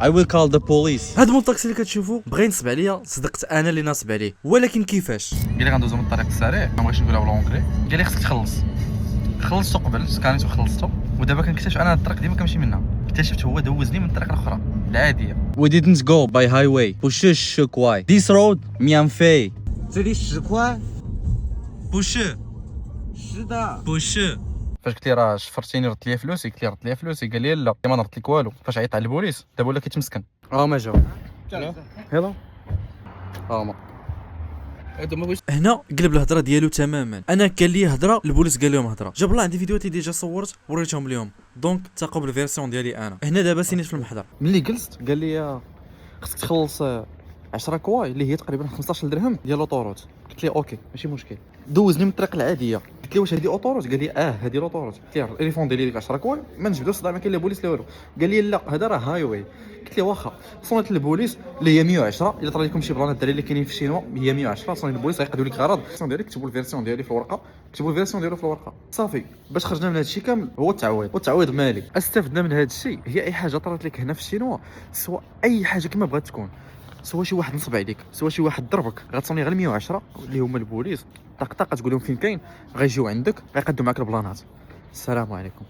I will call the police. هاد الطاكسي اللي كتشوفوا بغى ينصب عليا، صدقت انا اللي ناصب عليه، ولكن كيفاش؟ قال لي غندوزو من الطريق السريع، ما بغيتش نقولها بالونجلي. قال لي خصك تخلص. خلصتو قبل، سكانيت وخلصتو، ودابا كنكتشف انا الطريق ديما كنمشي منها. اكتشفت هو دوزني من الطريق الاخرى العاديه. We didn't go by highway. 不是十块 This road 免费。这里10块，不是，是的。不是。 فاش قلت لي راه شفرتيني ردت لي فلوسي، قلت لي ردت لي فلوسي، قال لي لا ما نرد لك والو. فاش عيطت على البوليس دابا ولا كيتمسكن. ما جاو. هلا ما هنا قلب الهضره ديالو تماما. انا قال لي هضره، البوليس قال لهم هضره. جاب الله عندي فيديوهات اللي ديجا صورت وريتهم لهم، دونك تاقوا بالفيرسيون ديالي انا. هنا دابا سينيت في المحضر. ملي جلست قال لي خصك تخلص 10 كواي اللي هي تقريبا 15 درهم ديال لوطوروت. قلت لي اوكي ماشي مشكل. دوزني من الطريق العاديه. قلت له واش هذه اوطوروت؟ قال لي هذه لوطوروت. قلت له التليفون ديالي ديك 10 كواي ما نجبدو الصداع، ما كاين لا بوليس لا والو. قال لي لا هذا راه هاي واي. قلت له واخا. صونيت للبوليس اللي هي 110. الا طرا لكم شي بلان الدراري اللي كاينين في الشينوا هي 110. صوني البوليس غيقادوا لك غرض الفيرسيون ديالي، كتبوا الفيرسيون ديالي في الورقه، كتبوا الفيرسيون ديالو في الورقه صافي. باش خرجنا من هذا الشيء كامل هو التعويض مالي. استفدنا من هذا الشيء هي اي حاجه طرات لك هنا في الشينوا، سواء اي حاجه كما بغات تكون، سواء شي واحد نصب عليك، سواء شي واحد ضربك، غتصوني غير 110 اللي هما البوليس، طق تقول لهم فين كاين، غيجيو عندك غيقادوا معاك البلانات. السلام عليكم.